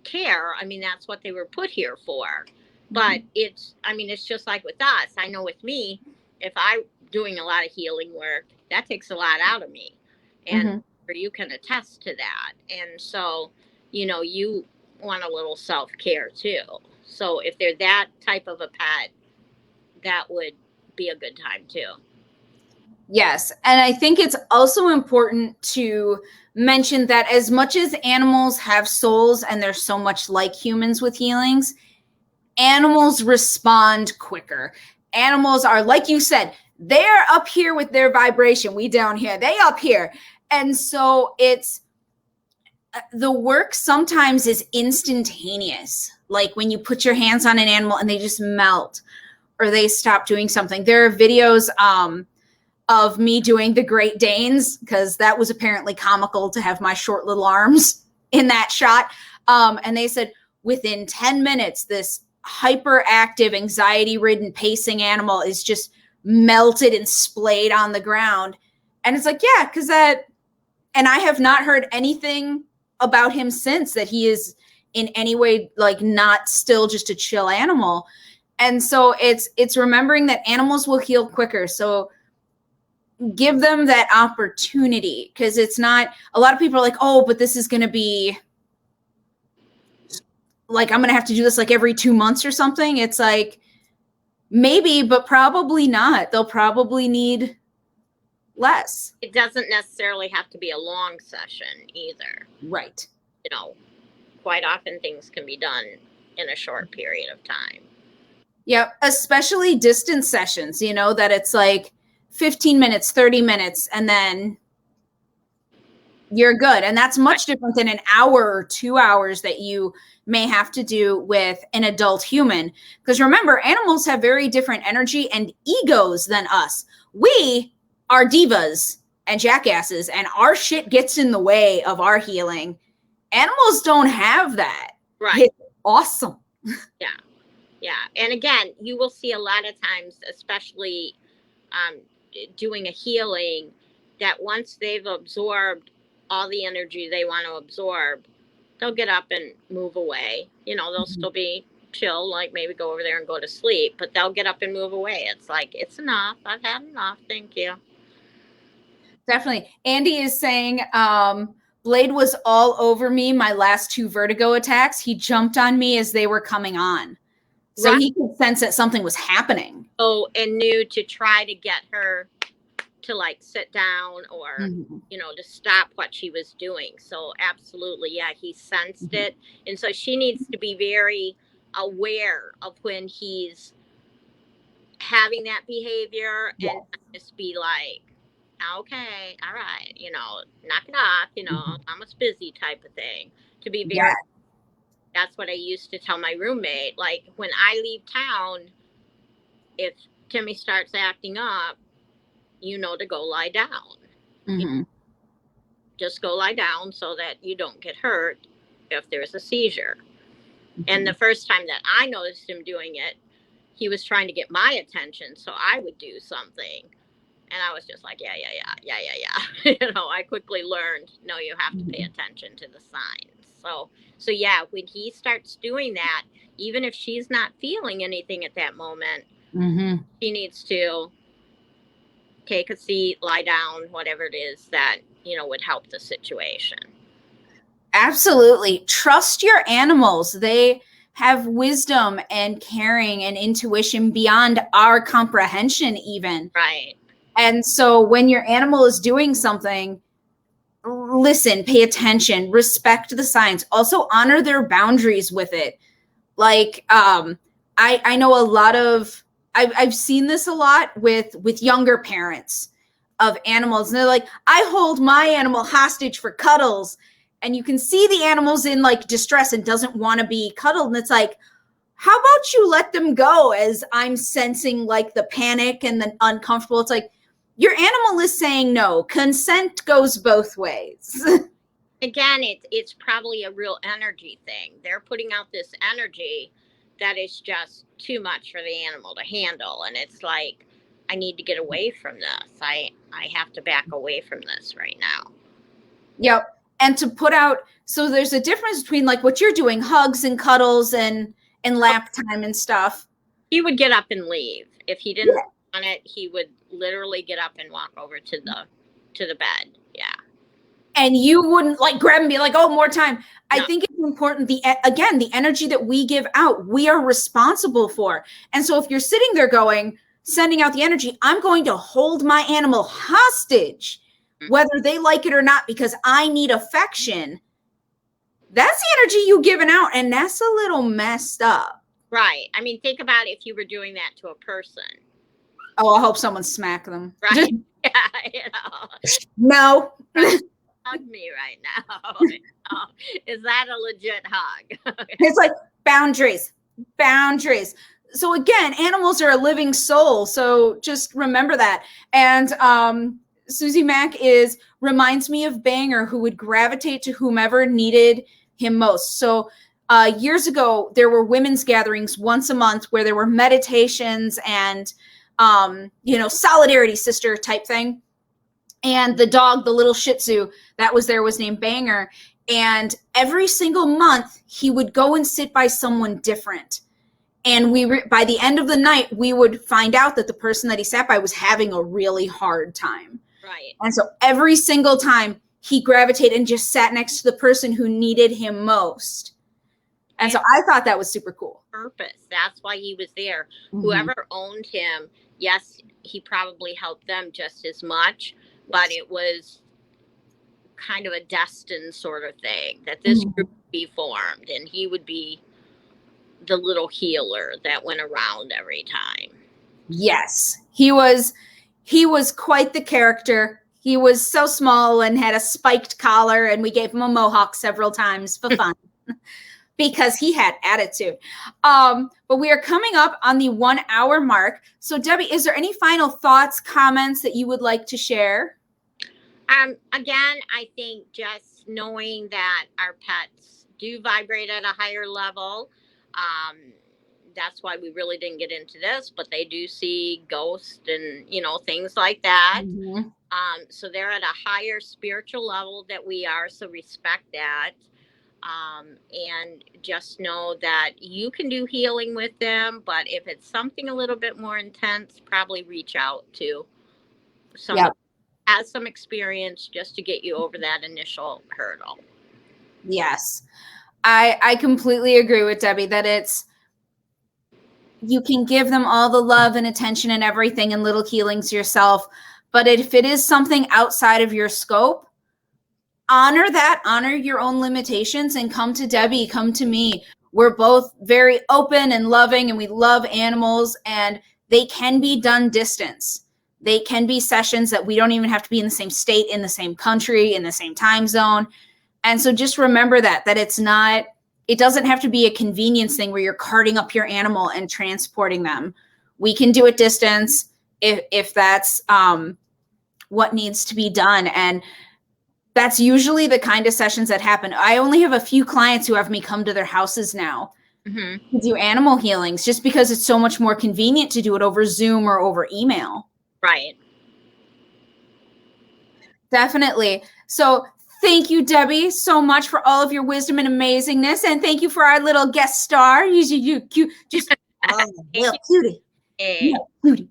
Speaker 2: care. I mean, that's what they were put here for. But it's just like with us. I know with me, if I'm doing a lot of healing work, that takes a lot out of me. And you can attest to that. And so, you want a little self-care too. So if they're that type of a pet, that would be a good time too.
Speaker 1: Yes. And I think it's also important to mention that as much as animals have souls and they're so much like humans with healings, animals respond quicker. Animals are, like you said, they're up here with their vibration. We down here, they up here. And so it's, the work sometimes is instantaneous. Like when you put your hands on an animal and they just melt or they stop doing something. There are videos, of me doing the Great Danes, because that was apparently comical to have my short little arms in that shot. And they said within 10 minutes, this hyperactive, anxiety-ridden pacing animal is just melted and splayed on the ground. And it's like, yeah, because that, and I have not heard anything about him since that he is in any way like not still just a chill animal. And so it's remembering that animals will heal quicker. So give them that opportunity, because it's not, a lot of people are like, oh, but this is going to be like, I'm going to have to do this like every 2 months or something. It's like, maybe, but probably not. They'll probably need less.
Speaker 2: It doesn't necessarily have to be a long session either.
Speaker 1: Right.
Speaker 2: Quite often things can be done in a short period of time.
Speaker 1: Yeah, especially distance sessions, that it's like 15 minutes, 30 minutes, and then you're good. And that's much different than an hour or 2 hours that you may have to do with an adult human. Because remember, animals have very different energy and egos than us. We are divas and jackasses, and our shit gets in the way of our healing. Animals don't have that.
Speaker 2: Right.
Speaker 1: It's awesome.
Speaker 2: Yeah. Yeah. And again, you will see a lot of times, especially doing a healing, that once they've absorbed all the energy they want to absorb, they'll get up and move away. They'll still be chill, like maybe go over there and go to sleep, but they'll get up and move away. It's like, it's enough. I've had enough. Thank you.
Speaker 1: Definitely. Andy is saying, Blade was all over me my last 2 vertigo attacks. He jumped on me as they were coming on. So
Speaker 2: Right.
Speaker 1: he could sense that something was happening.
Speaker 2: Oh, and knew to try to get her to like sit down or, to stop what she was doing. So absolutely, yeah, he sensed it. And so she needs to be very aware of when he's having that behavior and just be like, okay, all right, knock it off, I'm a busy type of thing. To be very, that's what I used to tell my roommate. Like when I leave town, if Timmy starts acting up, to go lie down. Just go lie down so that you don't get hurt if there's a seizure. And the first time that I noticed him doing it, he was trying to get my attention, so I would do something. And I was just like, yeah. I quickly learned, no, you have to pay attention to the signs. So yeah, when he starts doing that, even if she's not feeling anything at that moment, she needs to take a seat, lie down, whatever it is that, would help the situation.
Speaker 1: Absolutely. Trust your animals. They have wisdom and caring and intuition beyond our comprehension even.
Speaker 2: Right.
Speaker 1: And so when your animal is doing something, listen, pay attention, respect the signs, also honor their boundaries with it. Like, I know a lot of, I've seen this a lot with younger parents of animals. And they're like, I hold my animal hostage for cuddles. And you can see the animal's in like distress and doesn't want to be cuddled. And it's like, how about you let them go as I'm sensing like the panic and the uncomfortable? It's like, your animal is saying no. Consent goes both ways.
Speaker 2: Again, it's probably a real energy thing. They're putting out this energy that is just too much for the animal to handle. And it's like, I need to get away from this. I have to back away from this right now.
Speaker 1: Yep. And to put out, so there's a difference between like what you're doing, hugs and cuddles and lap time and stuff.
Speaker 2: He would get up and leave. If he didn't want it, he would literally get up and walk over to the bed. Yeah.
Speaker 1: And you wouldn't like grab and be like, oh, more time. No. I think it's important. The energy that we give out, we are responsible for. And so if you're sitting there sending out the energy, I'm going to hold my animal hostage, whether they like it or not, because I need affection. That's the energy you giving out. And that's a little messed up.
Speaker 2: Right. I mean, think about if you were doing that to a person.
Speaker 1: Oh, I hope someone smacked them.
Speaker 2: Right.
Speaker 1: No.
Speaker 2: Hug me right now. Is that a legit hug?
Speaker 1: It's like boundaries. So again, animals are a living soul. So just remember that. And Susie Mack reminds me of Banger, who would gravitate to whomever needed him most. So years ago, there were women's gatherings once a month where there were meditations and solidarity sister type thing. And the dog, the little Shih Tzu that was there, was named Banger. And every single month, he would go and sit by someone different. And by the end of the night, we would find out that the person that he sat by was having a really hard time.
Speaker 2: Right.
Speaker 1: And so every single time, he gravitated and just sat next to the person who needed him most. And so I thought that was super cool.
Speaker 2: Purpose. That's why he was there. Whoever owned him, yes, he probably helped them just as much. But it was kind of a destined sort of thing that this group would be formed, and he would be the little healer that went around every time.
Speaker 1: Yes, he was quite the character. He was so small and had a spiked collar, and we gave him a mohawk several times for fun because he had attitude. But we are coming up on the 1 hour mark. So Debbie, is there any final thoughts, comments that you would like to share?
Speaker 2: Again, I think just knowing that our pets do vibrate at a higher level. That's why we really didn't get into this, but they do see ghosts and, things like that. So they're at a higher spiritual level that we are. So respect that. And just know that you can do healing with them. But if it's something a little bit more intense, probably reach out to someone has some experience just to get you over that initial hurdle.
Speaker 1: Yes. I completely agree with Debbie that you can give them all the love and attention and everything and little healings yourself. But if it is something outside of your scope, honor that, honor your own limitations, and come to Debbie, come to me. We're both very open and loving, and we love animals, and they can be done distance. They can be sessions that we don't even have to be in the same state, in the same country, in the same time zone. And so just remember that it doesn't have to be a convenience thing where you're carting up your animal and transporting them. We can do it distance if that's what needs to be done. And that's usually the kind of sessions that happen. I only have a few clients who have me come to their houses now to do animal healings, just because it's so much more convenient to do it over Zoom or over email.
Speaker 2: Right.
Speaker 1: Definitely. So thank you, Debbie, so much for all of your wisdom and amazingness. And thank you for our little guest star. You cute. Just little cutie. Little cutie.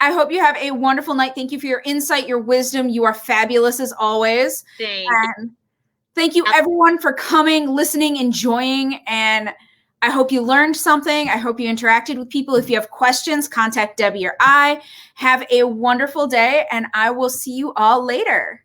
Speaker 1: I hope you have a wonderful night. Thank you for your insight, your wisdom. You are fabulous as always. Thank you, everyone, for coming, listening, enjoying. And I hope you learned something. I hope you interacted with people. If you have questions, contact Debbie or I. Have a wonderful day, and I will see you all later.